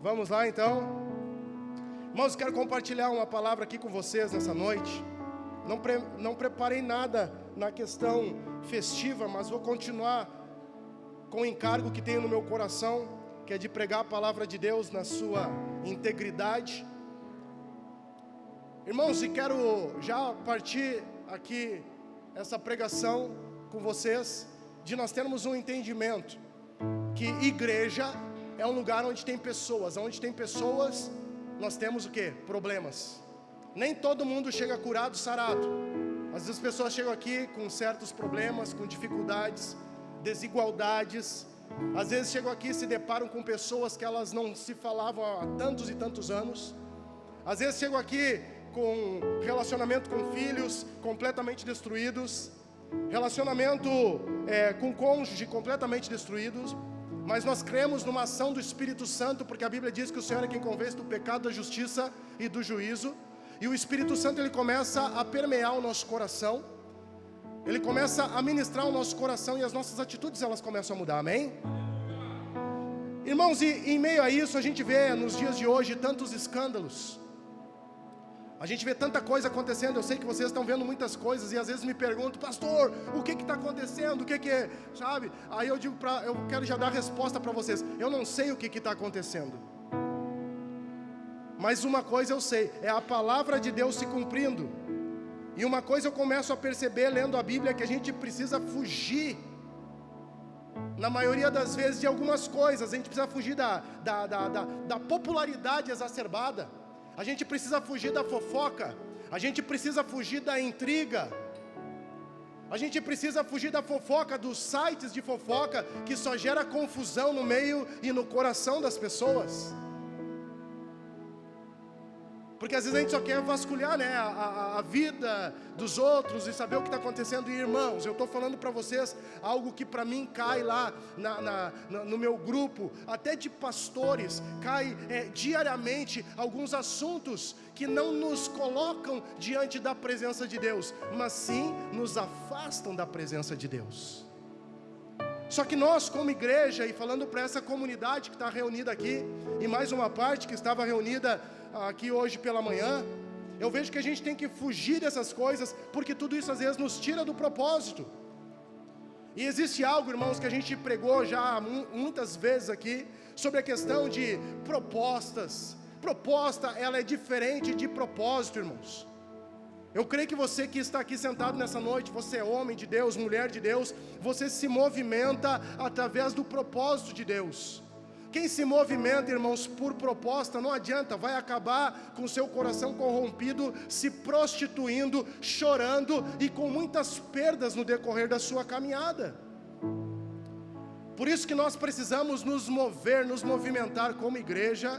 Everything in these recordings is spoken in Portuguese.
Vamos lá então. Irmãos, quero compartilhar uma palavra aqui com vocês nessa noite. Não preparei nada na questão festiva, mas vou continuar com o encargo que tenho no meu coração, que é de pregar a palavra de Deus na sua integridade. Irmãos, e quero já partir aqui essa pregação com vocês, de nós termos um entendimento que igreja é um lugar onde tem pessoas. Onde tem pessoas, nós temos o quê? Problemas. Nem todo mundo chega curado, sarado. Às vezes as pessoas chegam aqui com certos problemas, com dificuldades, desigualdades. Às vezes chegam aqui e se deparam com pessoas que elas não se falavam há tantos e tantos anos. Às vezes chegam aqui com relacionamento com filhos completamente destruídos, relacionamento com cônjuge completamente destruídos. Mas nós cremos numa ação do Espírito Santo, porque a Bíblia diz que o Senhor é quem convence do pecado, da justiça e do juízo. E o Espírito Santo, ele começa a permear o nosso coração, ele começa a ministrar o nosso coração, e as nossas atitudes, elas começam a mudar, amém? Irmãos, e em meio a isso, a gente vê nos dias de hoje tantos escândalos, a gente vê tanta coisa acontecendo. Eu sei que vocês estão vendo muitas coisas, e às vezes me perguntam: pastor, o que está acontecendo? O que é, sabe? Aí eu digo, eu quero já dar a resposta para vocês. Eu não sei o que está acontecendo, mas uma coisa eu sei, é a palavra de Deus se cumprindo. E uma coisa eu começo a perceber lendo a Bíblia, que a gente precisa fugir, na maioria das vezes, de algumas coisas. A gente precisa fugir da popularidade exacerbada. A gente precisa fugir da fofoca. A gente precisa fugir da intriga. A gente precisa fugir da fofoca, dos sites de fofoca, que só gera confusão no meio e no coração das pessoas. Porque às vezes a gente só quer vasculhar, né, a vida dos outros e saber o que está acontecendo. E irmãos, eu estou falando para vocês algo que para mim cai lá no meu grupo, até de pastores, cai diariamente alguns assuntos que não nos colocam diante da presença de Deus, mas sim nos afastam da presença de Deus. Só que nós, como igreja, e falando para essa comunidade que está reunida aqui, e mais uma parte que estava reunida aqui hoje pela manhã, eu vejo que a gente tem que fugir dessas coisas, porque tudo isso às vezes nos tira do propósito. E existe algo, irmãos, que a gente pregou já muitas vezes aqui, sobre a questão de propostas. Proposta, ela é diferente de propósito, irmãos. Eu creio que você que está aqui sentado nessa noite, você é homem de Deus, mulher de Deus, você se movimenta através do propósito de Deus. Quem se movimenta, irmãos, por proposta, não adianta, vai acabar com seu coração corrompido, se prostituindo, chorando e com muitas perdas no decorrer da sua caminhada. Por isso que nós precisamos nos mover, nos movimentar como igreja,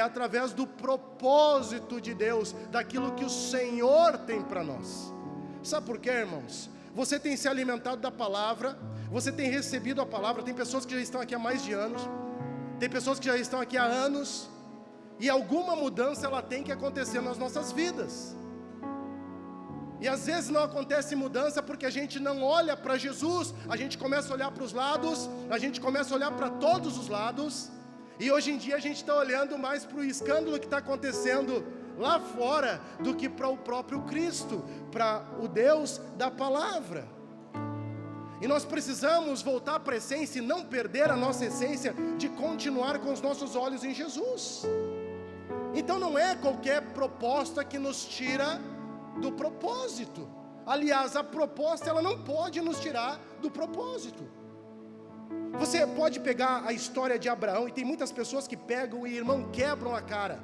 através do propósito de Deus, daquilo que o Senhor tem para nós. Sabe por quê, irmãos? Você tem se alimentado da palavra, você tem recebido a palavra. Tem pessoas que já estão aqui há mais de anos, tem pessoas que já estão aqui há anos, e alguma mudança ela tem que acontecer nas nossas vidas. E às vezes não acontece mudança porque a gente não olha para Jesus, a gente começa a olhar para os lados, a gente começa a olhar para todos os lados, e hoje em dia a gente está olhando mais para o escândalo que está acontecendo lá fora, do que para o próprio Cristo, para o Deus da palavra. E nós precisamos voltar para a essência e não perder a nossa essência de continuar com os nossos olhos em Jesus. Então não é qualquer proposta que nos tira do propósito. Aliás, a proposta ela não pode nos tirar do propósito. Você pode pegar a história de Abraão, e tem muitas pessoas que pegam e, irmão, quebram a cara.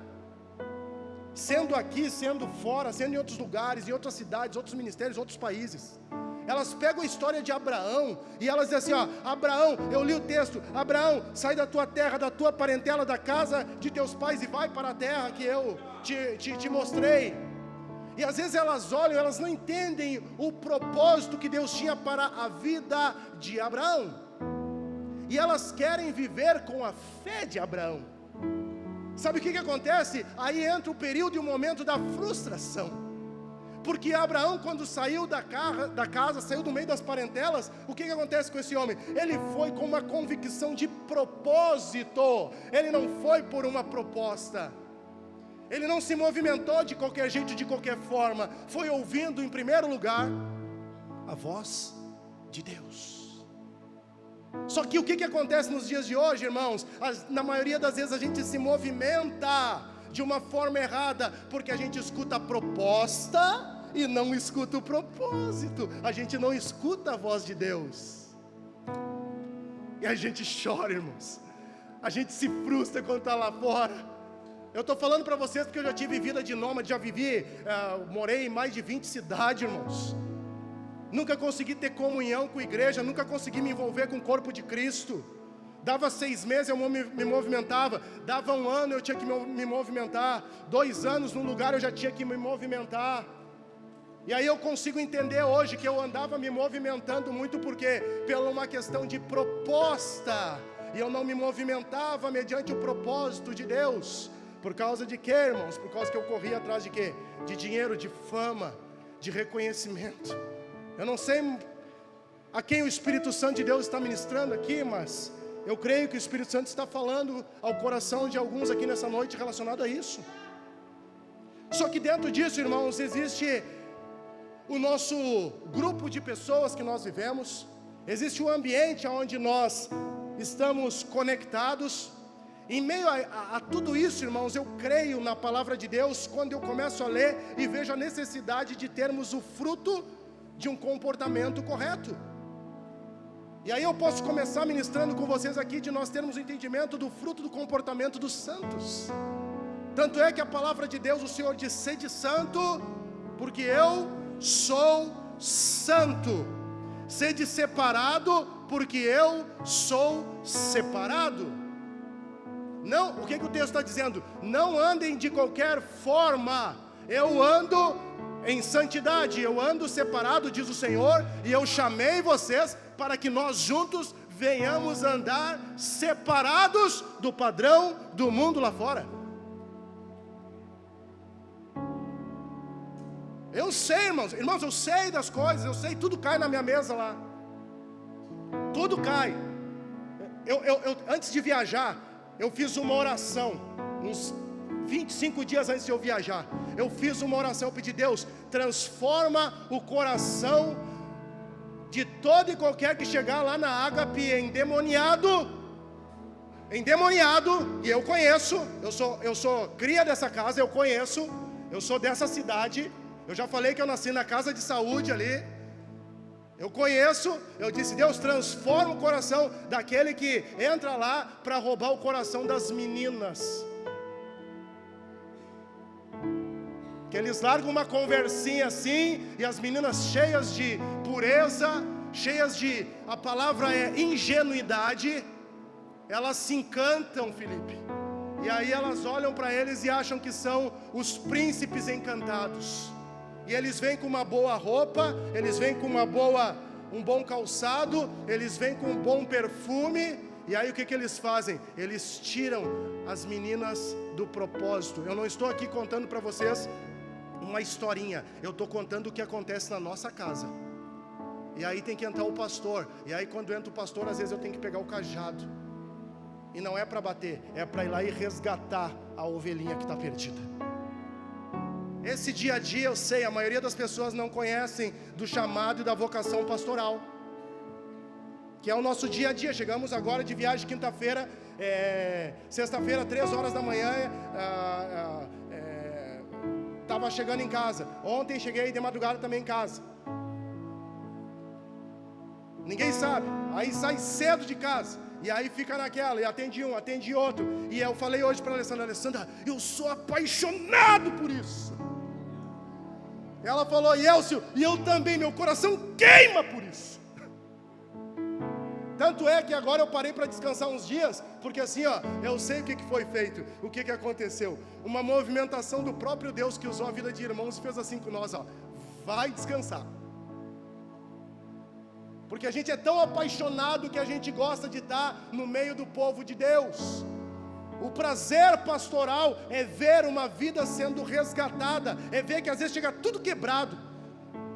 Sendo aqui, sendo fora, sendo em outros lugares, em outras cidades, outros ministérios, outros países. Elas pegam a história de Abraão e elas dizem assim, Abraão, eu li o texto, Abraão, sai da tua terra, da tua parentela, da casa de teus pais e vai para a terra que eu te mostrei. E às vezes elas olham, elas não entendem o propósito que Deus tinha para a vida de Abraão. E elas querem viver com a fé de Abraão. Sabe o que acontece? Aí entra o período e o momento da frustração. Porque Abraão, quando saiu da casa, saiu do meio das parentelas, o que acontece com esse homem? Ele foi com uma convicção de propósito, ele não foi por uma proposta. Ele não se movimentou de qualquer jeito, de qualquer forma. Foi ouvindo, em primeiro lugar, a voz de Deus. Só que o que acontece nos dias de hoje, irmãos? Na maioria das vezes a gente se movimenta de uma forma errada, porque a gente escuta a proposta e não escuta o propósito. A gente não escuta a voz de Deus. E a gente chora, irmãos. A gente se frustra quando está lá fora. Eu estou falando para vocês porque eu já tive vida de nômade, já morei em mais de 20 cidades, irmãos. Nunca consegui ter comunhão com a igreja, nunca consegui me envolver com o corpo de Cristo. Dava 6 meses eu me movimentava, dava 1 ano eu tinha que me movimentar, 2 anos num lugar eu já tinha que me movimentar. E aí eu consigo entender hoje que eu andava me movimentando muito porque pela uma questão de proposta, e eu não me movimentava mediante o propósito de Deus. Por causa de quê, irmãos? Por causa que eu corria atrás de quê? De dinheiro, de fama, de reconhecimento. Eu não sei a quem o Espírito Santo de Deus está ministrando aqui, mas eu creio que o Espírito Santo está falando ao coração de alguns aqui nessa noite relacionado a isso. Só que dentro disso, irmãos, existe o nosso grupo de pessoas que nós vivemos, existe o ambiente onde nós estamos conectados. Em meio a tudo isso, irmãos, eu creio na palavra de Deus quando eu começo a ler e vejo a necessidade de termos o fruto de um comportamento correto. E aí eu posso começar ministrando com vocês aqui de nós termos o entendimento do fruto do comportamento dos santos. Tanto é que a palavra de Deus, o Senhor diz: sede santo, porque eu sou santo. Sede separado, porque eu sou separado. Não, o que o texto está dizendo? Não andem de qualquer forma. Eu ando em santidade, eu ando separado, diz o Senhor, e eu chamei vocês para que nós juntos venhamos andar separados do padrão do mundo lá fora. Eu sei, irmãos, eu sei das coisas, eu sei, tudo cai na minha mesa lá. Tudo cai. Eu antes de viajar, eu fiz uma oração, uns 25 dias antes de eu viajar. Eu fiz uma oração, eu pedi: Deus, transforma o coração de todo e qualquer que chegar lá na Ágape endemoniado. E eu conheço, eu sou cria dessa casa, eu conheço, eu sou dessa cidade. Eu já falei que eu nasci na casa de saúde ali. Eu conheço, eu disse: Deus, transforma o coração daquele que entra lá para roubar o coração das meninas. Que eles largam uma conversinha assim, e as meninas cheias de pureza, cheias de, a palavra é ingenuidade, elas se encantam, Felipe. E aí elas olham para eles e acham que são os príncipes encantados. E eles vêm com uma boa roupa, eles vêm com um bom calçado, eles vêm com um bom perfume. E aí o que eles fazem? Eles tiram as meninas do propósito. Eu não estou aqui contando para vocês uma historinha, eu estou contando o que acontece na nossa casa. E aí tem que entrar o pastor. E aí quando entra o pastor, às vezes eu tenho que pegar o cajado. E não é para bater, é para ir lá e resgatar a ovelhinha que está perdida. Esse dia a dia eu sei, a maioria das pessoas não conhecem do chamado e da vocação pastoral, que é o nosso dia a dia. Chegamos agora de viagem quinta-feira, sexta-feira, 3 horas da manhã, estava chegando em casa. Ontem cheguei de madrugada também em casa. Ninguém sabe, aí sai cedo de casa. E aí fica naquela, e atende um, atende outro. E eu falei hoje para a Alessandra: eu sou apaixonado por isso. Ela falou: Elcio, e eu também, meu coração queima por isso. Tanto é que agora eu parei para descansar uns dias, porque assim, eu sei o que foi feito, o que aconteceu. Uma movimentação do próprio Deus que usou a vida de irmãos e fez assim com nós: vai descansar. Porque a gente é tão apaixonado que a gente gosta de estar no meio do povo de Deus. O prazer pastoral é ver uma vida sendo resgatada, é ver que às vezes chega tudo quebrado.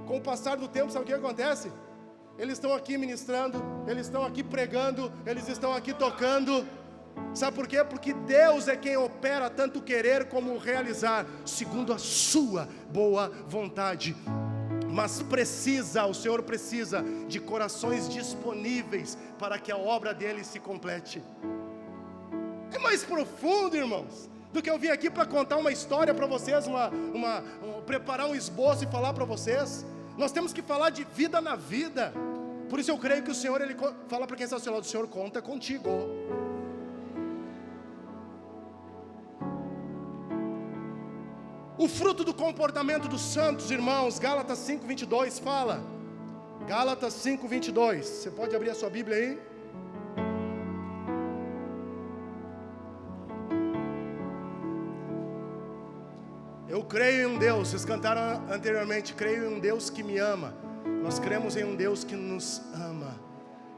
Com o passar do tempo, sabe o que acontece? Eles estão aqui ministrando, eles estão aqui pregando, eles estão aqui tocando. Sabe por quê? Porque Deus é quem opera tanto querer como realizar, segundo a sua boa vontade. Mas o Senhor precisa de corações disponíveis para que a obra dele se complete. É mais profundo, irmãos, do que eu vim aqui para contar uma história para vocês, preparar um esboço e falar para vocês. Nós temos que falar de vida na vida. Por isso eu creio que o Senhor, Ele fala para quem está ao seu lado: o Senhor conta contigo. O fruto do comportamento dos santos, irmãos, Gálatas 5:22 fala. Gálatas 5:22, você pode abrir a sua Bíblia aí? Eu creio em um Deus, vocês cantaram anteriormente, creio em um Deus que me ama. Nós cremos em um Deus que nos ama.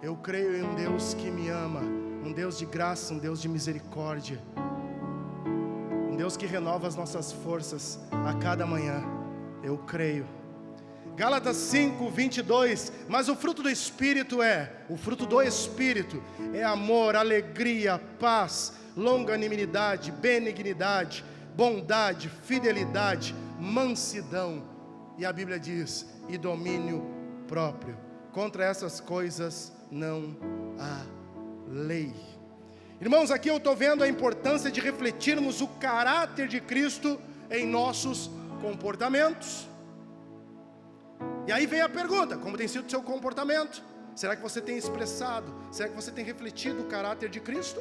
Eu creio em um Deus que me ama, um Deus de graça, um Deus de misericórdia, um Deus que renova as nossas forças a cada manhã. Eu creio. Gálatas 5:22, mas o fruto do Espírito é amor, alegria, paz, longanimidade, benignidade, bondade, fidelidade, mansidão, e a Bíblia diz, e domínio próprio. Contra essas coisas não há lei. Irmãos, aqui eu estou vendo a importância de refletirmos o caráter de Cristo em nossos comportamentos. E aí vem a pergunta: como tem sido o seu comportamento? Será que você tem expressado? Será que você tem refletido o caráter de Cristo?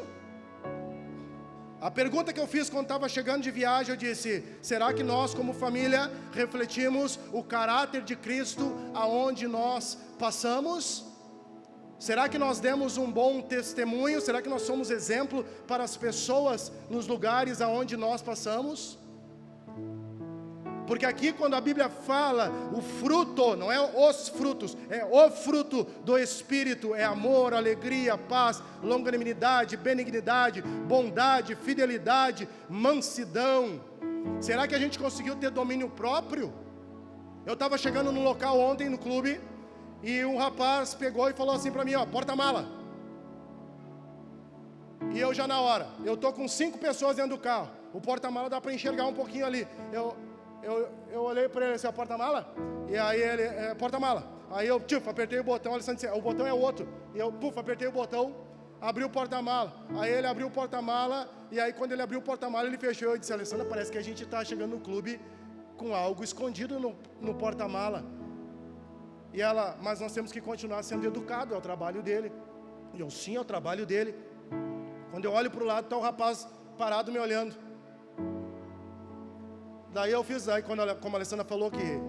A pergunta que eu fiz quando estava chegando de viagem, eu disse: será que nós como família refletimos o caráter de Cristo aonde nós passamos? Será que nós demos um bom testemunho? Será que nós somos exemplo para as pessoas nos lugares aonde nós passamos? Porque aqui quando a Bíblia fala o fruto, não é os frutos, é o fruto do Espírito, é amor, alegria, paz, longanimidade, benignidade, bondade, fidelidade, mansidão. Será que a gente conseguiu ter domínio próprio? Eu estava chegando no local ontem, no clube, e um rapaz pegou e falou assim para mim, ó, porta-mala. E eu já na hora, eu estou com 5 pessoas dentro do carro, o porta-mala dá para enxergar um pouquinho ali. Eu olhei para ele assim, a porta-mala, e aí ele, porta-mala. Aí eu, apertei o botão, ele disse, o botão é outro. E eu, apertei o botão, abri o porta-mala. Aí ele abriu o porta-mala, e aí quando ele abriu o porta-mala, ele fechou. Eu disse, Alessandra, parece que a gente está chegando no clube com algo escondido no porta-mala. E ela, mas nós temos que continuar sendo educados, é o trabalho dele. E eu, sim, é o trabalho dele. Quando eu olho para o lado, está o rapaz parado me olhando. Daí eu fiz, aí como a Alessandra falou que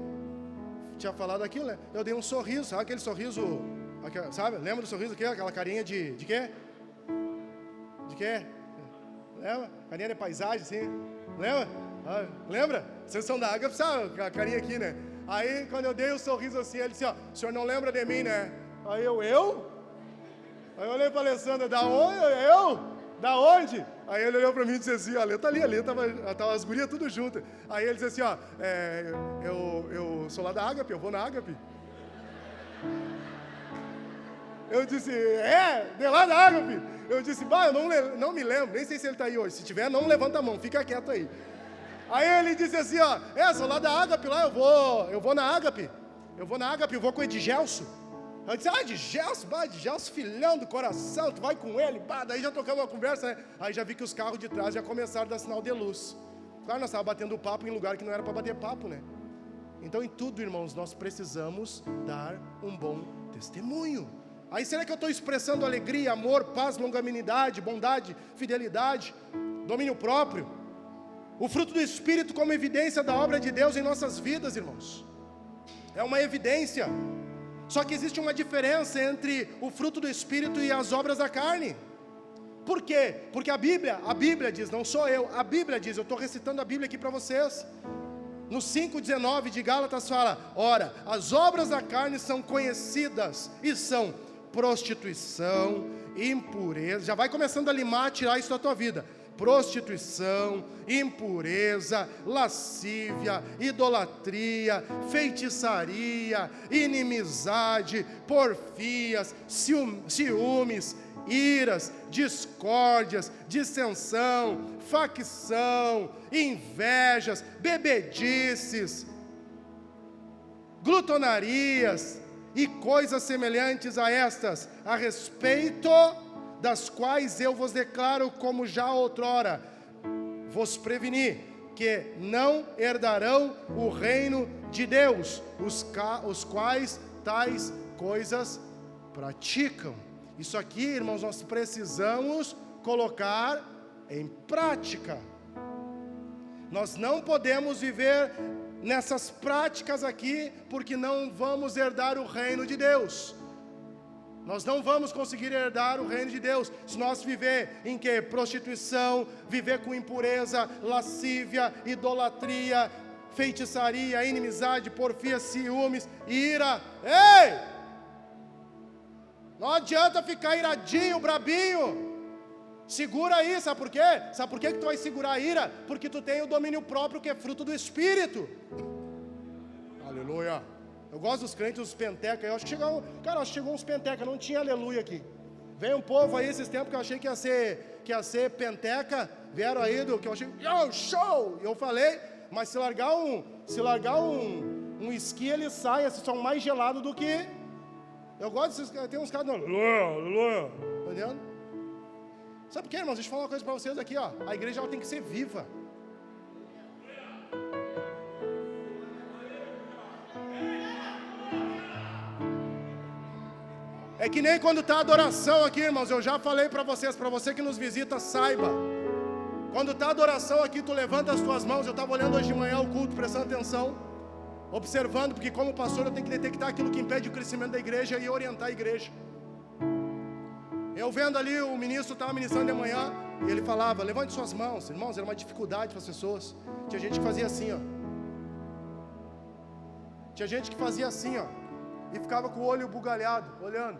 tinha falado aquilo, né? Eu dei um sorriso, sabe aquele sorriso, sabe? Lembra do sorriso aqui? Aquela carinha de quê? De quê? Lembra? Carinha de paisagem, assim, lembra? Ah, lembra? Vocês são da Ágape, sabe? A carinha aqui, né? Aí quando eu dei o sorriso assim, ele disse, ó, o senhor não lembra de mim, né? Aí eu? Aí eu olhei para a Alessandra, da onde? Da onde? Aí ele olhou para mim e disse assim, a Lê tá ali tava as gurias tudo juntas. Aí ele disse assim, ó, eu sou lá da Ágape, eu vou na Ágape. Eu disse, de lá da Ágape. Eu disse, eu não me lembro, nem sei se ele está aí hoje. Se tiver, não levanta a mão, fica quieto aí. Aí ele disse assim, ó, sou lá da Ágape, lá eu vou na Ágape. Eu vou com o Edgelso. Eu disse, Edgelso, filhão do coração, tu vai com ele, daí já trocamos uma conversa, né? Aí já vi que os carros de trás já começaram a dar sinal de luz. Claro, nós estávamos batendo papo em lugar que não era para bater papo, né? Então em tudo, irmãos, nós precisamos dar um bom testemunho. Aí será que eu estou expressando alegria, amor, paz, longanimidade, bondade, fidelidade, domínio próprio? O fruto do Espírito como evidência da obra de Deus em nossas vidas, irmãos. É uma evidência. Só que existe uma diferença entre o fruto do Espírito e as obras da carne. Por quê? Porque a Bíblia diz, não sou eu, a Bíblia diz, eu estou recitando a Bíblia aqui para vocês. No 5:19 de Gálatas fala, ora, as obras da carne são conhecidas e são prostituição, impureza, já vai começando a limar, tirar isso da tua vida. prostituição, impureza, lascívia, idolatria, feitiçaria, inimizade, porfias, ciúmes, iras, discórdias, dissensão, facção, invejas, bebedices, glutonarias e coisas semelhantes a estas, a respeito das quais eu vos declaro, como já outrora vos preveni, que não herdarão o reino de Deus, os quais tais coisas praticam. Isso aqui, irmãos, nós precisamos colocar em prática. Nós não podemos viver nessas práticas aqui, porque não vamos herdar o reino de Deus. Nós não vamos conseguir herdar o reino de Deus se nós viver em que? Prostituição, viver com impureza, lascívia, idolatria, feitiçaria, inimizade, porfia, ciúmes, ira. Ei! Não adianta ficar iradinho, brabinho. Segura aí, sabe por quê? Sabe por que tu vai segurar a ira? Porque tu tem o domínio próprio, que é fruto do Espírito. Aleluia. Eu gosto dos crentes, dos penteca. Eu acho que chegou uns penteca, não tinha aleluia aqui. Veio um povo aí esses tempos que eu achei que ia ser penteca. Vieram aí do que eu achei, show! E eu falei, mas se largar um esqui, eles saem, assim, são mais gelados do que... Eu gosto desses, tem uns caras, aleluia, tá entendendo? Sabe por quê, irmãos? Deixa eu falar uma coisa para vocês aqui, ó. A igreja ela tem que ser viva. É que nem quando está a adoração aqui, irmãos. Eu já falei para vocês, para você que nos visita, saiba. Quando está a adoração aqui, tu levanta as tuas mãos. Eu estava olhando hoje de manhã o culto, prestando atenção, observando, porque como pastor eu tenho que detectar aquilo que impede o crescimento da igreja e orientar a igreja. Eu vendo ali, o ministro estava ministrando de manhã, e ele falava, levante suas mãos. Irmãos, era uma dificuldade para as pessoas. Tinha gente que fazia assim, ó. Tinha gente que fazia assim, ó, e ficava com o olho bugalhado, olhando.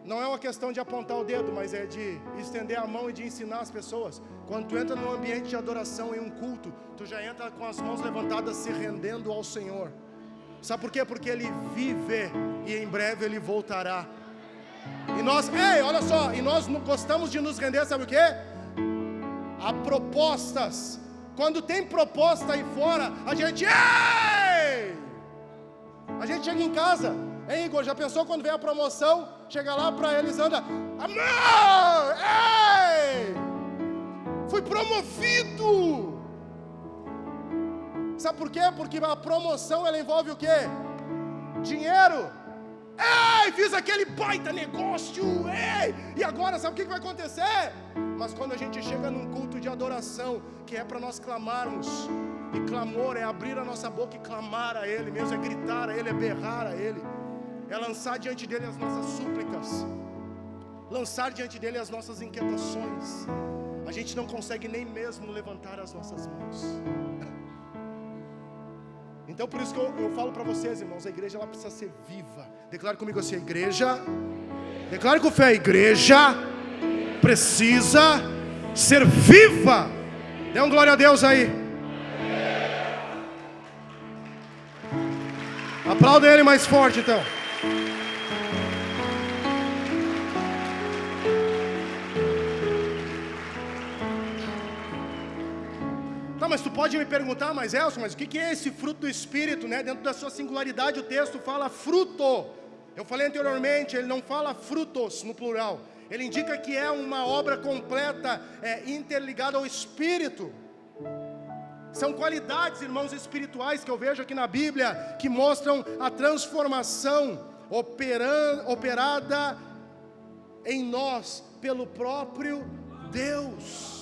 Não é uma questão de apontar o dedo, mas é de estender a mão e de ensinar as pessoas. Quando tu entra num ambiente de adoração, em um culto, tu já entra com as mãos levantadas, se rendendo ao Senhor. Sabe por quê? Porque Ele vive e em breve Ele voltará. E nós, olha só, e nós não gostamos de nos render, sabe o quê? A propostas. Quando tem proposta aí fora, a gente chega em casa. Hein, Igor, já pensou quando vem a promoção? Chega lá para Elisandra, amor, fui promovido. Sabe por quê? Porque a promoção ela envolve o quê? Dinheiro. Fiz aquele baita negócio. E agora sabe o que vai acontecer? Mas quando a gente chega num culto de adoração, que é para nós clamarmos, e clamor é abrir a nossa boca e clamar a Ele mesmo, é gritar a Ele, é berrar a Ele, é lançar diante dEle as nossas súplicas, lançar diante dEle as nossas inquietações. A gente não consegue nem mesmo levantar as nossas mãos. Então por isso que eu falo para vocês, irmãos, a igreja ela precisa ser viva. Declare comigo assim, a igreja, declare com fé, a igreja precisa ser viva. Dê um glória a Deus aí. Aplauda Ele mais forte então. Mas tu pode me perguntar, mas Elson, mas o que é esse fruto do Espírito, né? Dentro da sua singularidade o texto fala fruto. Eu falei anteriormente, ele não fala frutos no plural. Ele indica que é uma obra completa, interligada ao Espírito. São qualidades, irmãos, espirituais que eu vejo aqui na Bíblia, que mostram a transformação operada em nós pelo próprio Deus.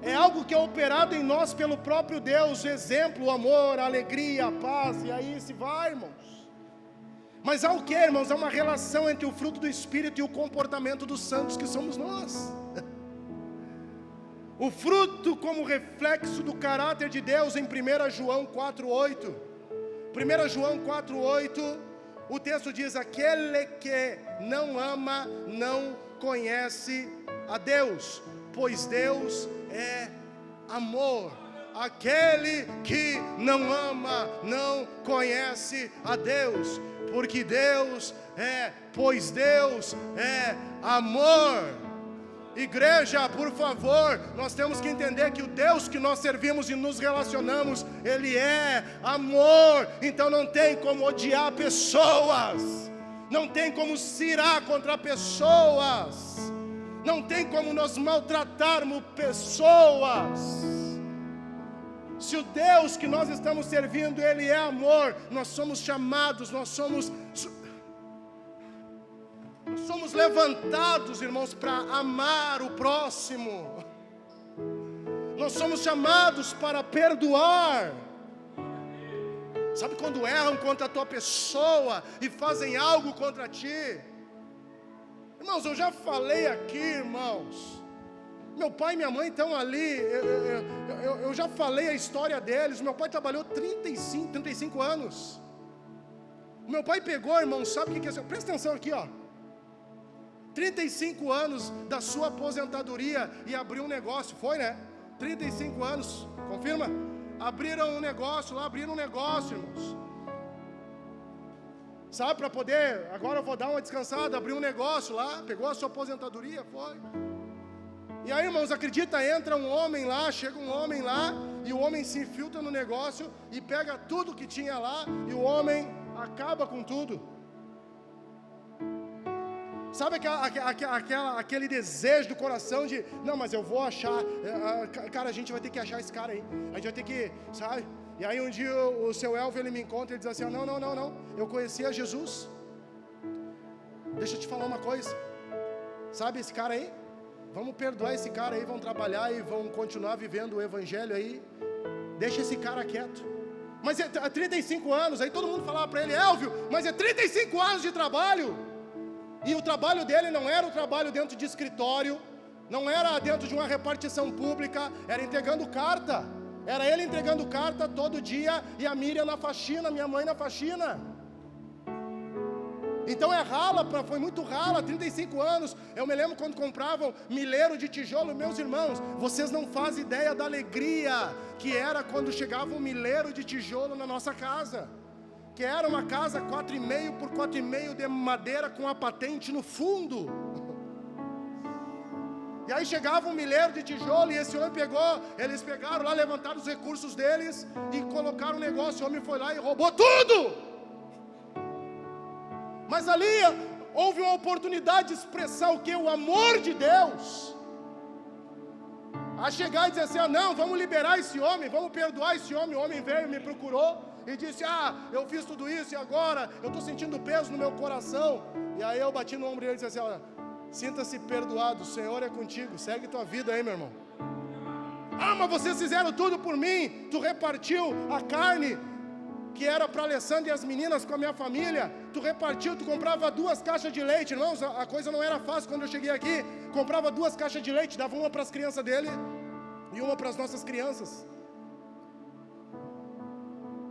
É algo que é operado em nós pelo próprio Deus. Exemplo, o amor, a alegria, a paz. E aí se vai, irmãos. Mas há o que, irmãos? Há uma relação entre o fruto do Espírito e o comportamento dos santos que somos nós. O fruto como reflexo do caráter de Deus em 1 João 4,8. 1 João 4,8, o texto diz, aquele que não ama não conhece a Deus, pois Deus é amor. Aquele que não ama não conhece a Deus, pois Deus é amor. Igreja, por favor, nós temos que entender que o Deus que nós servimos e nos relacionamos, Ele é amor. Então não tem como odiar pessoas, não tem como se irar contra pessoas, não tem como nós maltratarmos pessoas. Se o Deus que nós estamos servindo, Ele é amor, nós somos chamados, nós somos levantados, irmãos, para amar o próximo. Nós somos chamados para perdoar. Sabe quando erram contra a tua pessoa e fazem algo contra ti? Irmãos, eu já falei aqui, irmãos. Meu pai e minha mãe estão ali. Eu já falei a história deles. Meu pai trabalhou 35 anos. Meu pai pegou, irmão, sabe o que é isso? Presta atenção aqui, ó. 35 anos da sua aposentadoria e abriu um negócio, foi, né? 35 anos, confirma? Abriram um negócio lá, irmãos. Sabe, para poder, agora eu vou dar uma descansada, abriu um negócio lá, pegou a sua aposentadoria, foi. E aí, irmãos, acredita, entra um homem lá, chega um homem lá, e o homem se infiltra no negócio e pega tudo que tinha lá, e o homem acaba com tudo. Sabe aquele desejo do coração de, não, mas eu vou achar, cara, a gente vai ter que achar esse cara aí, a gente vai ter que, sabe? E aí um dia o seu Elvio, ele me encontra e diz assim, não, eu conhecia Jesus. Deixa eu te falar uma coisa, sabe esse cara aí? Vamos perdoar esse cara aí, vamos trabalhar e vamos continuar vivendo o evangelho aí, deixa esse cara quieto. Mas é 35 anos, aí todo mundo falava para ele, Elvio, mas é 35 anos de trabalho. E o trabalho dele não era o trabalho dentro de escritório, não era dentro de uma repartição pública, era entregando carta. Era ele entregando carta todo dia e a Miriam na faxina, minha mãe na faxina. Então foi muito rala, 35 anos. Eu me lembro quando compravam milheiro de tijolo, meus irmãos, vocês não fazem ideia da alegria que era quando chegava um milheiro de tijolo na nossa casa. Que era uma casa 4,5 por 4,5 de madeira com a patente no fundo. E aí chegava um milheiro de tijolo e esse homem eles pegaram lá, levantaram os recursos deles e colocaram o negócio. O homem foi lá e roubou tudo. Mas ali houve uma oportunidade de expressar o que? O amor de Deus. A chegar e dizer assim, não, vamos liberar esse homem, vamos perdoar esse homem. O homem veio, me procurou e disse, eu fiz tudo isso e agora eu estou sentindo peso no meu coração. E aí eu bati no ombro dele e disse assim, sinta-se perdoado, o Senhor é contigo, segue tua vida aí, meu irmão. Mas vocês fizeram tudo por mim, tu repartiu a carne que era para Alessandra e as meninas com a minha família, tu repartiu, tu comprava 2 caixas de leite, irmãos, a coisa não era fácil quando eu cheguei aqui, comprava 2 caixas de leite, dava uma para as crianças dele e uma para as nossas crianças.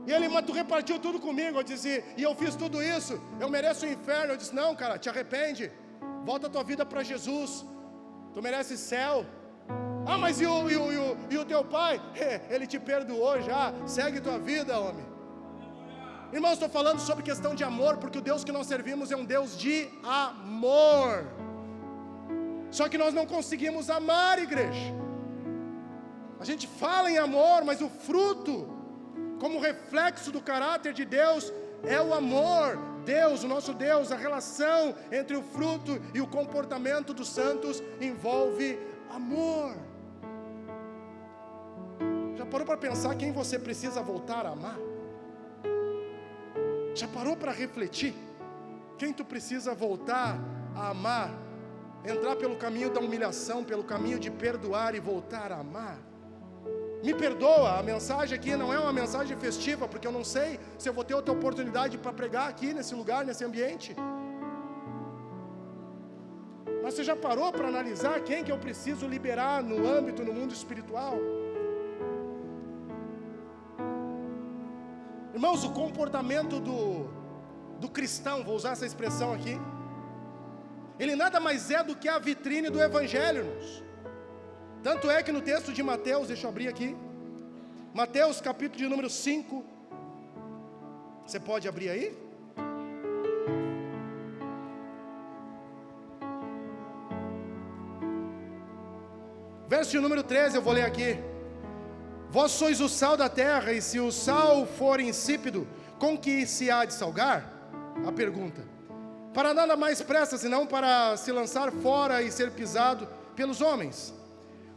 E ele, mas tu repartiu tudo comigo. Eu disse, e eu fiz tudo isso, eu mereço o inferno. Eu disse, não, cara, te arrepende, volta a tua vida para Jesus, tu mereces céu. Mas e o teu pai? Ele te perdoou já, segue tua vida, homem. Irmãos, estou falando sobre questão de amor, porque o Deus que nós servimos é um Deus de amor. Só que nós não conseguimos amar, igreja. A gente fala em amor, mas o fruto, como reflexo do caráter de Deus, é o amor. Deus, o nosso Deus, a relação entre o fruto e o comportamento dos santos envolve amor. Já parou para pensar quem você precisa voltar a amar? Já parou para refletir quem tu precisa voltar a amar? Entrar pelo caminho da humilhação, pelo caminho de perdoar e voltar a amar. Me perdoa, a mensagem aqui não é uma mensagem festiva, porque eu não sei se eu vou ter outra oportunidade para pregar aqui nesse lugar, nesse ambiente. Mas você já parou para analisar quem que eu preciso liberar no âmbito, no mundo espiritual? Irmãos, o comportamento do cristão, vou usar essa expressão aqui, Ele nada mais é do que a vitrine do Evangelho, irmãos. Tanto é que no texto de Mateus, deixa eu abrir aqui, Mateus capítulo de número 5, você pode abrir aí? Verso de número 13, eu vou ler aqui. Vós sois o sal da terra, e se o sal for insípido, com que se há de salgar? A pergunta. Para nada mais presta, senão para se lançar fora e ser pisado pelos homens.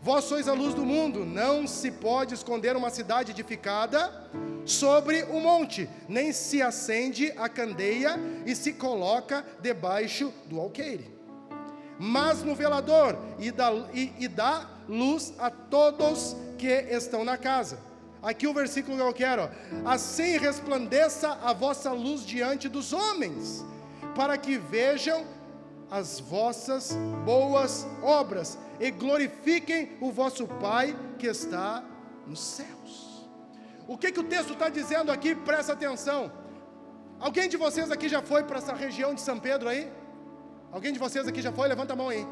Vós sois a luz do mundo, não se pode esconder uma cidade edificada sobre o monte, nem se acende a candeia e se coloca debaixo do alqueire, mas no velador, e dá luz a todos que estão na casa. Aqui o versículo que eu quero, ó. Assim resplandeça a vossa luz diante dos homens, para que vejam as vossas boas obras e glorifiquem o vosso Pai que está nos céus. O que o texto está dizendo aqui? Presta atenção. Alguém de vocês aqui já foi para essa região de São Pedro aí? Alguém de vocês aqui já foi? Levanta a mão aí.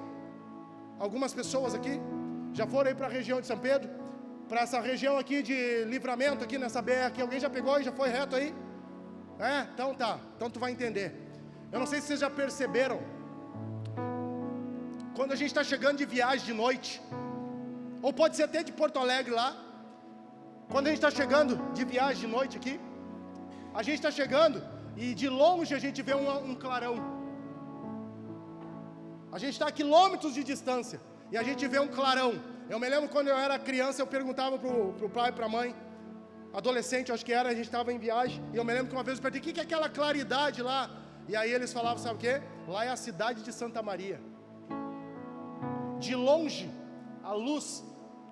Algumas pessoas aqui já foram aí para a região de São Pedro? Para essa região aqui de Livramento, aqui nessa BR aqui, alguém já pegou e já foi reto aí? Então tá, então tu vai entender. Eu não sei se vocês já perceberam, quando a gente está chegando de viagem de noite, ou pode ser até de Porto Alegre lá, quando a gente está chegando de viagem de noite aqui, a gente está chegando e de longe a gente vê um clarão. A gente está a quilômetros de distância e a gente vê um clarão. Eu me lembro quando eu era criança, eu perguntava para o pai e para a mãe, adolescente, acho que era, a gente estava em viagem, e eu me lembro que uma vez eu perguntei, o que é aquela claridade lá? E aí eles falavam, sabe o quê? Lá é a cidade de Santa Maria. De longe, a luz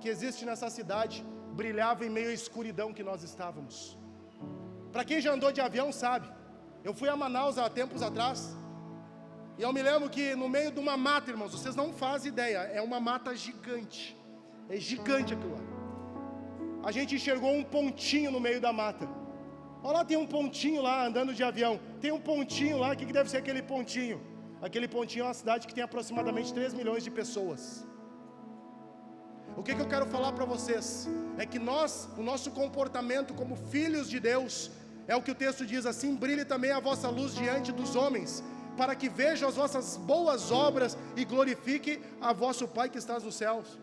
que existe nessa cidade brilhava em meio à escuridão que nós estávamos. Para quem já andou de avião sabe, eu fui a Manaus há tempos atrás, e eu me lembro que no meio de uma mata, irmãos, vocês não fazem ideia, é uma mata gigante, é gigante aquilo lá. A gente enxergou um pontinho no meio da mata. Olha lá, tem um pontinho lá, andando de avião, tem um pontinho lá, o que deve ser aquele pontinho? Aquele pontinho é uma cidade que tem aproximadamente 3 milhões de pessoas. O que eu quero falar para vocês, é que nós, o nosso comportamento como filhos de Deus, é o que o texto diz assim, brilhe também a vossa luz diante dos homens, para que vejam as vossas boas obras e glorifique a vosso Pai que está nos céus.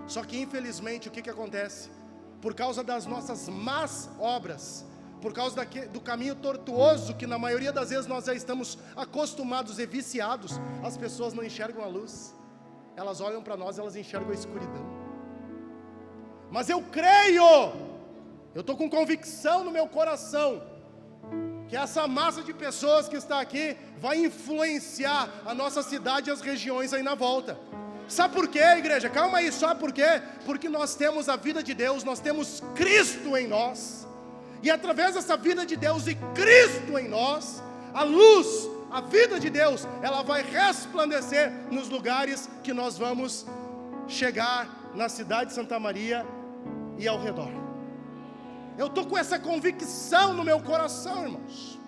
Só que infelizmente o que acontece? Por causa das nossas más obras, por causa do caminho tortuoso que na maioria das vezes nós já estamos acostumados e viciados, as pessoas não enxergam a luz, elas olham para nós, elas enxergam a escuridão. Mas eu creio, eu estou com convicção no meu coração, que essa massa de pessoas que está aqui vai influenciar a nossa cidade e as regiões aí na volta. Sabe por quê, igreja? Calma aí, sabe por quê? Porque nós temos a vida de Deus, nós temos Cristo em nós, e através dessa vida de Deus e Cristo em nós, a luz, a vida de Deus, ela vai resplandecer nos lugares que nós vamos chegar na cidade de Santa Maria e ao redor. Eu estou com essa convicção no meu coração, irmãos,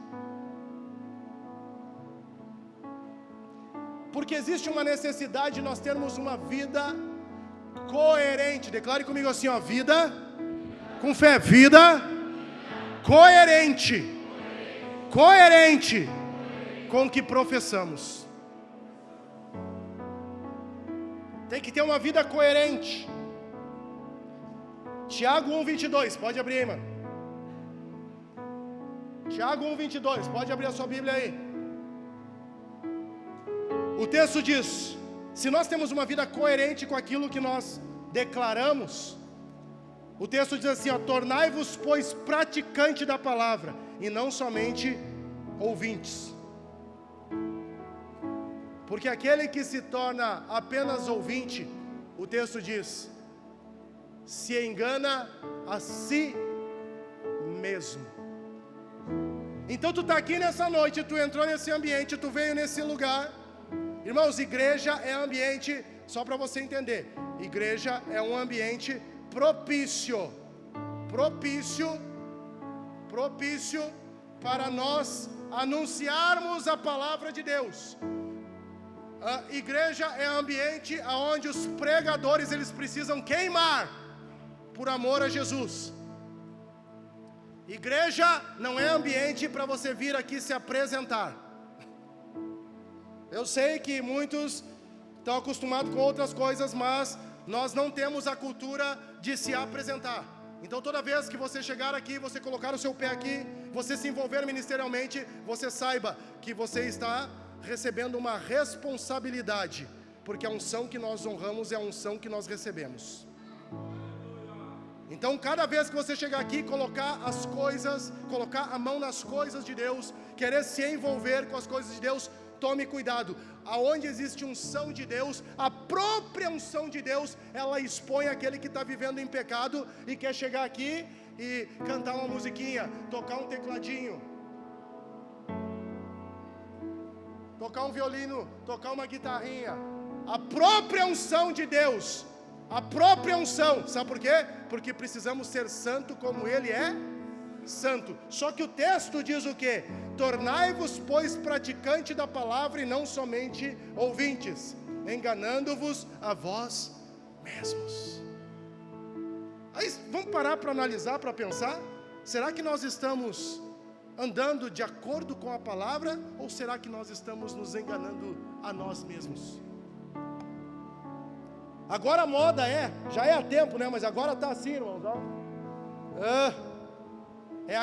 porque existe uma necessidade de nós termos uma vida coerente. Declare comigo assim, ó, vida, com fé, vida coerente com o que professamos. Tem que ter uma vida coerente. Tiago 1:22, pode abrir aí, mano. Tiago 1:22, pode abrir a sua Bíblia aí. O texto diz, se nós temos uma vida coerente com aquilo que nós declaramos, o texto diz assim, ó, tornai-vos, pois, praticante da palavra, e não somente ouvintes. Porque aquele que se torna apenas ouvinte, o texto diz, se engana a si mesmo. Então tu está aqui nessa noite, tu entrou nesse ambiente, tu veio nesse lugar. Irmãos, igreja é ambiente, só para você entender, igreja é um ambiente propício para nós anunciarmos a palavra de Deus. Igreja é ambiente onde os pregadores eles precisam queimar por amor a Jesus. Igreja não é ambiente para você vir aqui se apresentar. Eu sei que muitos estão acostumados com outras coisas, mas nós não temos a cultura de se apresentar. Então toda vez que você chegar aqui, você colocar o seu pé aqui, você se envolver ministerialmente, você saiba que você está recebendo uma responsabilidade, porque a unção que nós honramos é a unção que nós recebemos. Então cada vez que você chegar aqui, colocar as coisas, colocar a mão nas coisas de Deus, querer se envolver com as coisas de Deus, tome cuidado. Aonde existe unção de Deus, a própria unção de Deus, ela expõe aquele que está vivendo em pecado e quer chegar aqui e cantar uma musiquinha, tocar um tecladinho, tocar um violino, tocar uma guitarrinha. A própria unção de Deus, a própria unção, sabe por quê? Porque precisamos ser santo como Ele é santo. Só que o texto diz o quê? Tornai-vos, pois, praticante da palavra e não somente ouvintes, enganando-vos a vós mesmos. Aí vamos parar para analisar, para pensar. Será que nós estamos andando de acordo com a palavra, ou será que nós estamos nos enganando a nós mesmos? Agora a moda já é há tempo, né? Mas agora está assim, irmãos, ó. É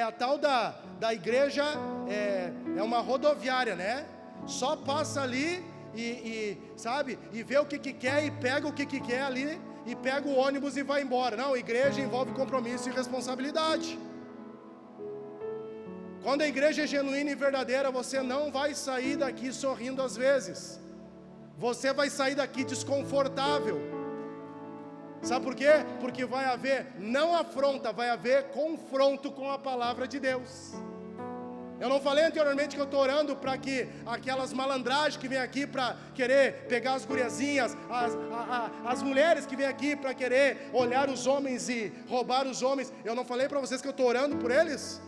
a tal da igreja, é uma rodoviária, né? Só passa ali sabe, e vê o que quer e pega o que quer ali, e pega o ônibus e vai embora. Não, igreja envolve compromisso e responsabilidade. Quando a igreja é genuína e verdadeira, você não vai sair daqui sorrindo às vezes. Você vai sair daqui desconfortável. Sabe por quê? Porque vai haver, não afronta, vai haver confronto com a palavra de Deus. Eu não falei anteriormente que eu estou orando para que aquelas malandragens que vêm aqui para querer pegar as guriazinhas, as mulheres que vêm aqui para querer olhar os homens e roubar os homens, eu não falei para vocês que eu estou orando por eles?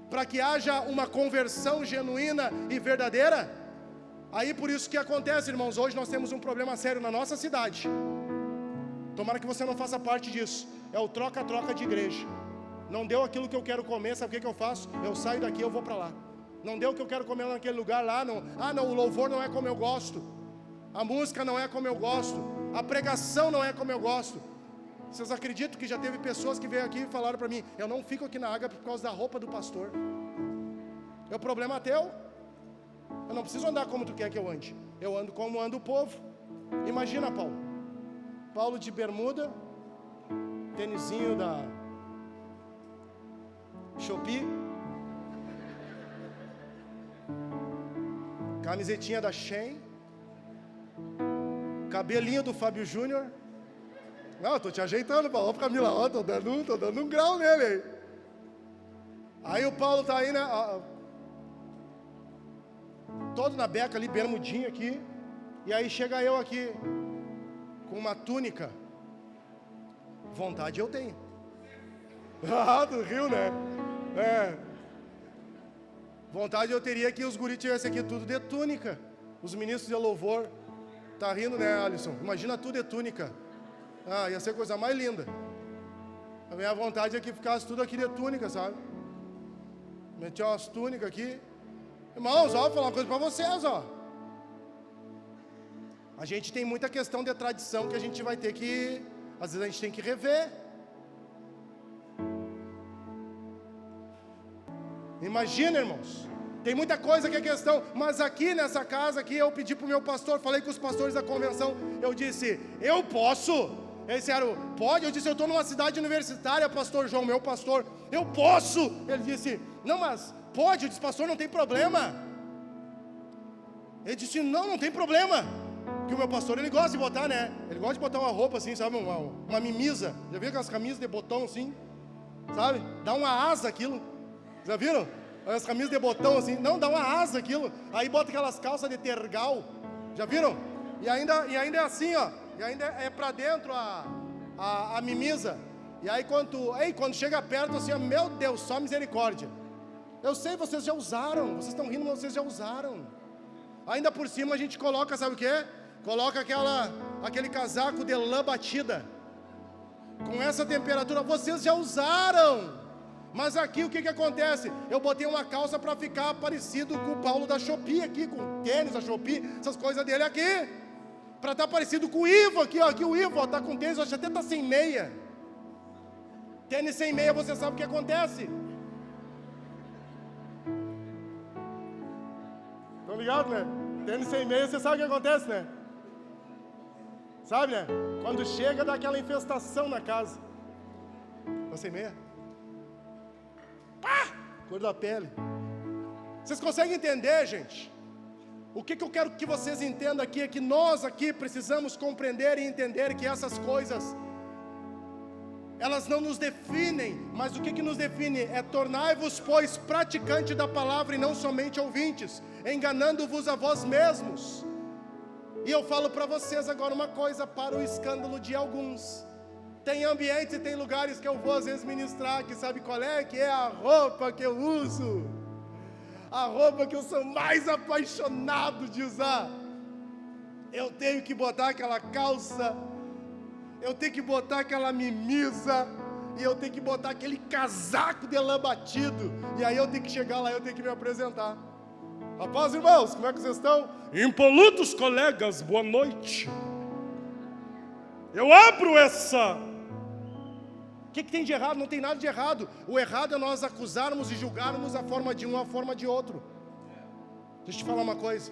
Para que haja uma conversão genuína e verdadeira? Aí por isso que acontece, irmãos, hoje nós temos um problema sério na nossa cidade. Tomara que você não faça parte disso. É o troca-troca de igreja. Não deu aquilo que eu quero comer, sabe o que eu faço? Eu saio daqui, eu vou para lá. Não deu o que eu quero comer naquele lugar lá, não. Não, o louvor não é como eu gosto. A música não é como eu gosto. A pregação não é como eu gosto. Vocês acreditam que já teve pessoas que veio aqui e falaram para mim: eu não fico aqui na água por causa da roupa do pastor. É o problema teu. Eu não preciso andar como tu quer que eu ande. Eu ando como anda o povo. Imagina Paulo de bermuda, tênisinho da Shopee, camisetinha da Shein, cabelinho do Fábio Júnior. Não, estou te ajeitando, Paulo. Ó, Camila, ó, tô dando um grau nele aí. Aí o Paulo tá aí, né? Todo na beca ali, bermudinho aqui. E aí chega eu aqui com uma túnica. Vontade eu tenho. Do Rio, né? Vontade eu teria que os guris tivessem aqui tudo de túnica. Os ministros de louvor. Tá rindo, né, Alisson? Imagina tudo de túnica. Ia ser a coisa mais linda. A minha vontade é que ficasse tudo aqui de túnica, sabe? Meter umas túnicas aqui. Irmãos, ó, vou falar uma coisa para vocês, ó. A gente tem muita questão de tradição que a gente vai ter que, às vezes a gente tem que rever. Imagina, irmãos, tem muita coisa que é questão, mas aqui nessa casa aqui eu pedi para o meu pastor, falei com os pastores da convenção, eu disse: eu posso? Eles disseram: pode? Eu disse: eu estou numa cidade universitária, pastor João, meu pastor, eu posso? Ele disse: não, mas pode? Eu disse: pastor, não tem problema. Ele disse: não tem problema. Porque o meu pastor, ele gosta de botar, né? Ele gosta de botar uma roupa assim, sabe? Uma mimisa. Já viu aquelas camisas de botão assim? Sabe? Dá uma asa aquilo. Já viram? As camisas de botão assim. Não, dá uma asa aquilo. Aí bota aquelas calças de tergal. Já viram? E ainda é assim, ó. E ainda é pra dentro a mimisa. E aí quando chega perto assim, ó, meu Deus, só misericórdia. Eu sei, vocês já usaram. Vocês estão rindo, mas vocês já usaram. Ainda por cima a gente coloca, sabe o quê? Coloca aquele casaco de lã batida. Com essa temperatura, vocês já usaram. Mas aqui o que acontece? Eu botei uma calça para ficar parecido com o Paulo da Shopee aqui, com tênis da Shopee, essas coisas dele aqui. Para estar parecido com o Ivo aqui, ó. Aqui o Ivo, ó, tá com tênis, acho que até tá sem meia. Tênis sem meia, você sabe o que acontece? Estão ligados, né? Tênis sem meia, você sabe o que acontece, né? Sabe, né? Quando chega, dá aquela infestação na casa. Tá sem meia? Pá! Cor da pele. Vocês conseguem entender, gente? O que eu quero que vocês entendam aqui é que nós aqui precisamos compreender e entender que essas coisas, elas não nos definem, mas o que nos define é: tornai-vos, pois, praticante da palavra e não somente ouvintes, enganando-vos a vós mesmos. E eu falo para vocês agora uma coisa, para o escândalo de alguns. Tem ambientes e tem lugares que eu vou às vezes ministrar, que sabe qual é? Que é a roupa que eu uso. A roupa que eu sou mais apaixonado de usar. Eu tenho que botar aquela calça, eu tenho que botar aquela mimisa, e eu tenho que botar aquele casaco de lã batido, e aí eu tenho que chegar lá, eu tenho que me apresentar. Rapaz, irmãos, como é que vocês estão? Impolutos colegas, boa noite. Eu abro essa. O que tem de errado? Não tem nada de errado. O errado é nós acusarmos e julgarmos a forma de um, a forma de outro. Deixa eu te falar uma coisa.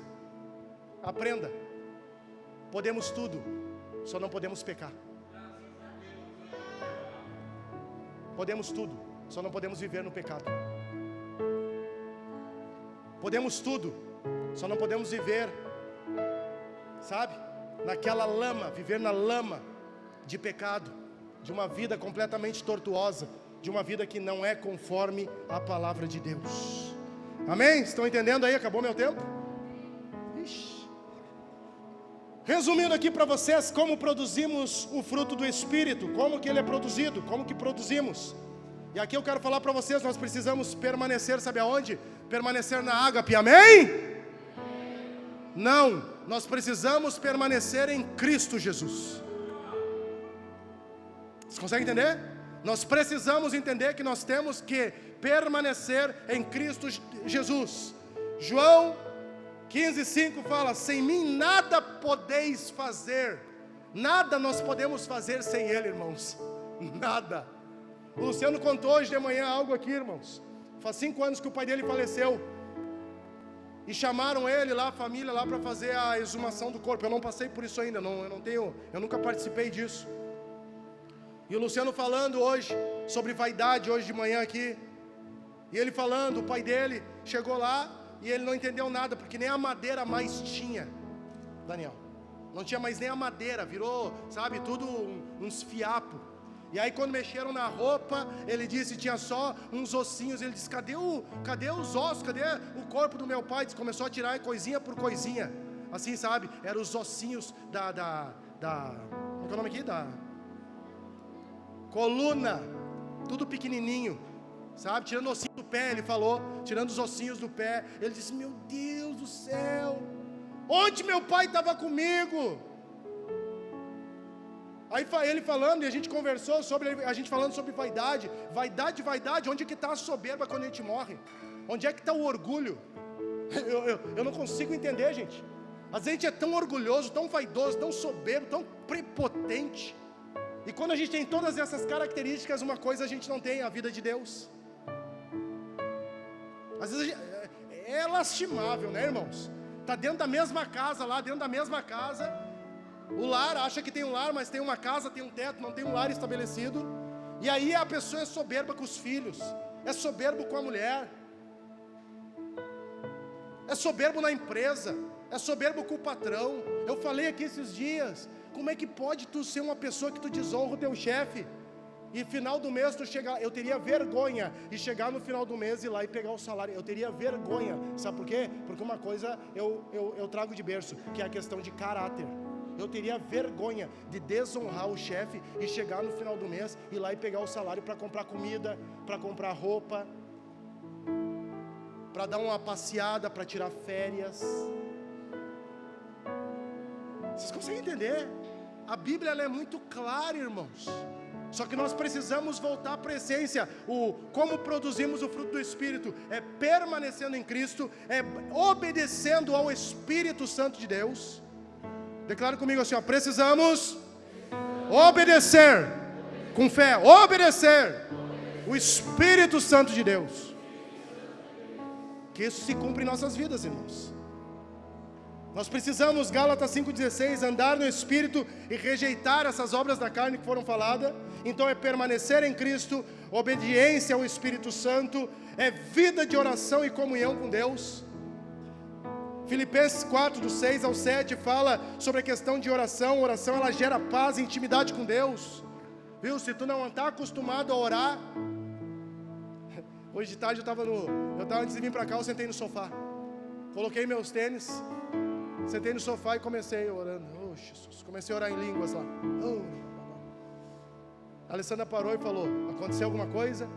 Aprenda. Podemos tudo, só não podemos pecar. Podemos tudo, só não podemos viver no pecado. Podemos tudo, só não podemos viver, sabe, naquela lama, viver na lama de pecado, de uma vida completamente tortuosa, de uma vida que não é conforme a palavra de Deus. Amém? Estão entendendo aí? Acabou meu tempo? Ixi. Resumindo aqui para vocês, como produzimos o fruto do Espírito, como que ele é produzido, como que produzimos. E aqui eu quero falar para vocês, nós precisamos permanecer, sabe aonde? Permanecer na ágape, amém? Não, nós precisamos permanecer em Cristo Jesus. Vocês conseguem entender? Nós precisamos entender que nós temos que permanecer em Cristo Jesus. João 15:5 fala: sem mim nada podeis fazer. Nada nós podemos fazer sem Ele, irmãos. Nada. O Luciano contou hoje de manhã algo aqui, irmãos. Faz 5 anos que o pai dele faleceu. E chamaram ele lá, a família lá, para fazer a exumação do corpo. Eu não passei por isso ainda, eu nunca participei disso. E o Luciano falando hoje sobre vaidade, hoje de manhã aqui. E ele falando, o pai dele chegou lá e ele não entendeu nada, porque nem a madeira mais tinha, Daniel. Não tinha mais nem a madeira, virou, sabe, tudo uns fiapos. E aí quando mexeram na roupa, ele disse, tinha só uns ossinhos. Ele disse, cadê os ossos, cadê o corpo do meu pai? Ele começou a tirar coisinha por coisinha, assim, sabe, eram os ossinhos como é que é o nome aqui? Da coluna, tudo pequenininho, sabe, tirando o ossinho do pé, ele falou, tirando os ossinhos do pé. Ele disse, meu Deus do céu, onde meu pai estava comigo? Aí ele falando, e a gente conversou sobre, a gente falando sobre vaidade, onde é que está a soberba quando a gente morre? Onde é que está o orgulho? Eu não consigo entender, gente. Às vezes a gente é tão orgulhoso, tão vaidoso, tão soberbo, tão prepotente. E quando a gente tem todas essas características, uma coisa a gente não tem, a vida de Deus. Às vezes é lastimável, né, irmãos? Está dentro da mesma casa, lá dentro da mesma casa. O lar, acha que tem um lar, mas tem uma casa, tem um teto, não tem um lar estabelecido. E aí a pessoa é soberba com os filhos, é soberbo com a mulher, é soberbo na empresa, é soberbo com o patrão. Eu falei aqui esses dias, como é que pode tu ser uma pessoa que tu desonra o teu chefe? E final do mês tu chegar, eu teria vergonha de chegar no final do mês e ir lá e pegar o salário. Eu teria vergonha, sabe por quê? Porque uma coisa eu trago de berço, que é a questão de caráter. Eu teria vergonha de desonrar o chefe e chegar no final do mês, ir lá e pegar o salário para comprar comida, para comprar roupa, para dar uma passeada, para tirar férias. Vocês conseguem entender? A Bíblia ela é muito clara, irmãos. Só que nós precisamos voltar para a essência. Como produzimos o fruto do Espírito? É permanecendo em Cristo, é obedecendo ao Espírito Santo de Deus. Declare comigo assim, ó, precisamos obedecer com fé, obedecer o Espírito Santo de Deus. Que isso se cumpra em nossas vidas, irmãos. Nós precisamos, Gálatas 5,16, andar no Espírito e rejeitar essas obras da carne que foram faladas. Então é permanecer em Cristo, obediência ao Espírito Santo, é vida de oração e comunhão com Deus. Filipenses 4, do 6 ao 7, fala sobre a questão de oração. Oração, ela gera paz e intimidade com Deus. Viu? Se tu não está acostumado a orar... Hoje de tarde eu estava antes de vir para cá, eu sentei no sofá. Coloquei meus tênis, sentei no sofá e comecei orando. Oh, Jesus. Comecei a orar em línguas lá. Oh. A Alessandra parou e falou, aconteceu alguma coisa?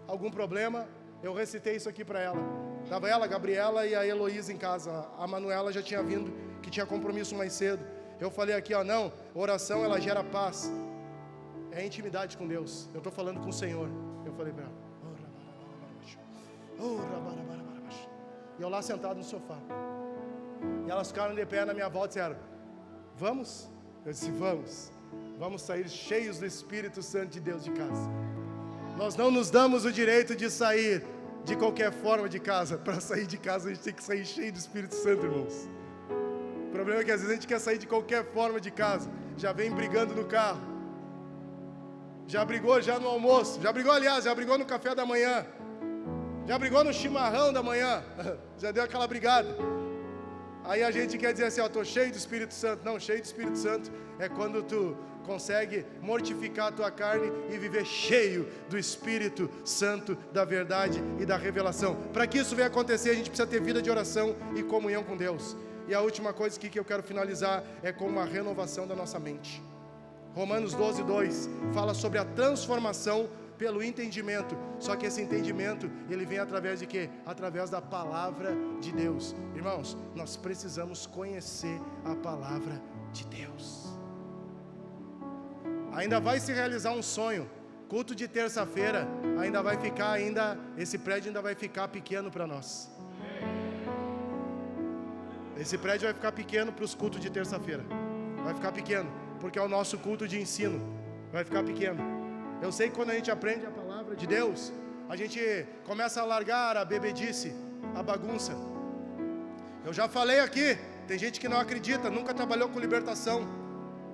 Algum problema? Eu recitei isso aqui para ela. Estava ela, a Gabriela e a Heloísa em casa. A Manuela já tinha vindo, que tinha compromisso mais cedo. Eu falei aqui, ó, não, oração ela gera paz. É intimidade com Deus. Eu estou falando com o Senhor. Eu falei para ela. E eu lá sentado no sofá. E elas ficaram de pé na minha volta e disseram, vamos? Eu disse, vamos. Vamos sair cheios do Espírito Santo de Deus de casa. Nós não nos damos o direito de sair de qualquer forma de casa. Para sair de casa a gente tem que sair cheio do Espírito Santo, irmãos. O problema é que às vezes a gente quer sair de qualquer forma de casa. Já vem brigando no carro. Já brigou já no almoço. Já brigou, aliás, já brigou no café da manhã. Já brigou no chimarrão da manhã. Já deu aquela brigada. Aí a gente quer dizer assim, ó, estou cheio do Espírito Santo. Não, cheio do Espírito Santo é quando tu consegue mortificar a tua carne e viver cheio do Espírito Santo, da verdade e da revelação. Para que isso venha acontecer, a gente precisa ter vida de oração e comunhão com Deus. E a última coisa que eu quero finalizar é com uma renovação da nossa mente. Romanos 12, 2 fala sobre a transformação pelo entendimento. Só que esse entendimento, ele vem através de quê? Através da palavra de Deus. Irmãos, nós precisamos conhecer a palavra de Deus. Ainda vai se realizar um sonho. Culto de terça-feira ainda vai ficar, esse prédio ainda vai ficar pequeno para nós. Esse prédio vai ficar pequeno para os cultos de terça-feira. Vai ficar pequeno, porque é o nosso culto de ensino. Vai ficar pequeno. Eu sei que quando a gente aprende a palavra de Deus, a gente começa a largar a bebedice, a bagunça. Eu já falei aqui, tem gente que não acredita, nunca trabalhou com libertação.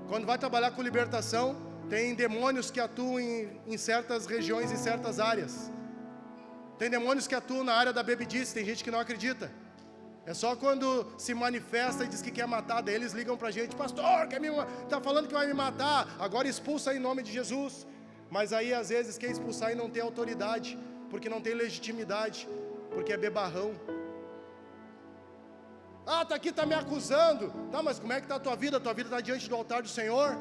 Quando vai trabalhar com libertação, tem demônios que atuam em certas regiões, em certas áreas. Tem demônios que atuam na área da bebedice, tem gente que não acredita. É só quando se manifesta e diz que quer matar, daí eles ligam pra gente, pastor, está falando que vai me matar, agora expulsa em nome de Jesus. Mas aí às vezes quer expulsar e não tem autoridade, porque não tem legitimidade, porque é bebarrão. Ah, está me acusando. Tá, mas como é que está a tua vida? A tua vida está diante do altar do Senhor?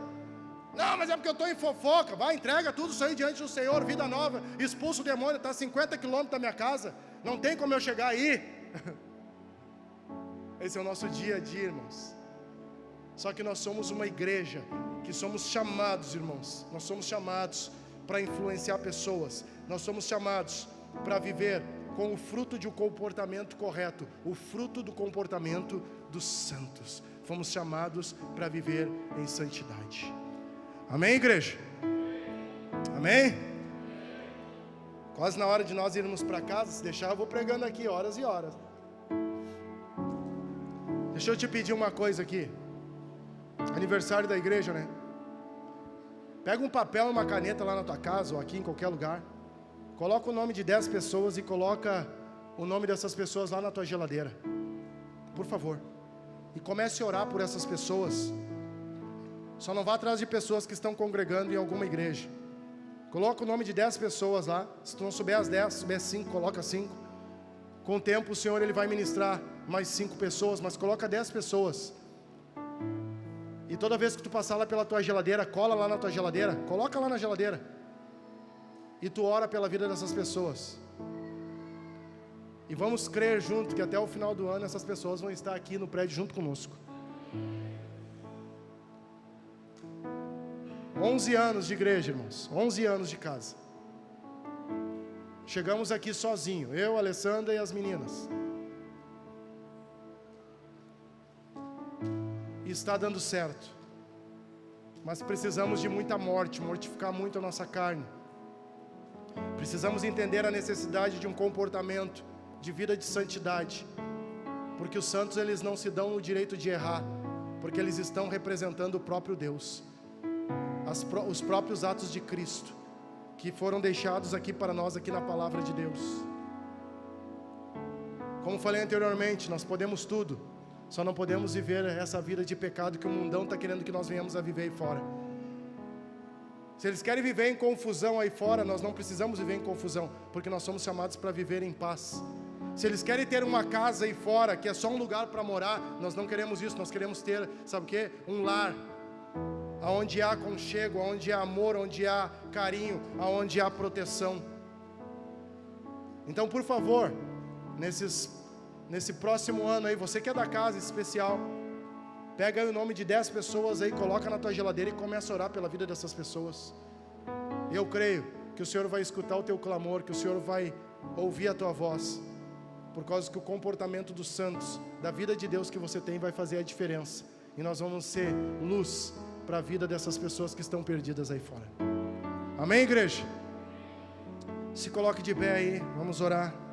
Não, mas é porque eu estou em fofoca. Vai, entrega tudo isso aí diante do Senhor, vida nova. Expulsa o demônio, está a 50 quilômetros da minha casa. Não tem como eu chegar aí. Esse é o nosso dia a dia, irmãos. Só que nós somos uma igreja que somos chamados, irmãos. Nós somos chamados para influenciar pessoas. Nós somos chamados para viver com o fruto de um comportamento correto, o fruto do comportamento dos santos. Fomos chamados para viver em santidade. Amém, igreja? Amém? Quase na hora de nós irmos para casa. Se deixar, eu vou pregando aqui horas e horas. Deixa eu te pedir uma coisa aqui. Aniversário da igreja, né? Pega um papel e uma caneta lá na tua casa ou aqui em qualquer lugar. Coloca o nome de 10 pessoas e coloca o nome dessas pessoas lá na tua geladeira. Por favor. E comece a orar por essas pessoas. Só não vá atrás de pessoas que estão congregando em alguma igreja. Coloca o nome de 10 pessoas lá. Se tu não souber as 10, se souber 5, coloca 5. Com o tempo o Senhor ele vai ministrar mais 5 pessoas, mas coloca 10 pessoas. E toda vez que tu passar lá pela tua geladeira, cola lá na tua geladeira, coloca lá na geladeira. E tu ora pela vida dessas pessoas. E vamos crer junto que até o final do ano essas pessoas vão estar aqui no prédio junto conosco. 11 anos de igreja, irmãos. 11 anos de casa. Chegamos aqui sozinho, eu, a Alessandra e as meninas. E está dando certo. Mas precisamos de muita morte, mortificar muito a nossa carne. Precisamos entender a necessidade de um comportamento de vida de santidade. Porque os santos, eles não se dão o direito de errar, porque eles estão representando o próprio Deus. Os próprios atos de Cristo, que foram deixados aqui para nós, aqui na palavra de Deus. Como falei anteriormente, nós podemos tudo, só não podemos viver essa vida de pecado que o mundão está querendo que nós venhamos a viver aí fora. Se eles querem viver em confusão aí fora, nós não precisamos viver em confusão, porque nós somos chamados para viver em paz. Se eles querem ter uma casa aí fora, que é só um lugar para morar, nós não queremos isso, nós queremos ter, sabe o quê? Um lar, onde há aconchego, onde há amor, onde há carinho, onde há proteção. Então, por favor, nesse próximo ano aí, você que é da casa especial, pega aí o nome de 10 pessoas aí, coloca na tua geladeira e começa a orar pela vida dessas pessoas. Eu creio que o Senhor vai escutar o teu clamor, que o Senhor vai ouvir a tua voz, por causa que o comportamento dos santos, da vida de Deus que você tem, vai fazer a diferença. E nós vamos ser luz para a vida dessas pessoas que estão perdidas aí fora. Amém, igreja? Se coloque de pé aí, vamos orar.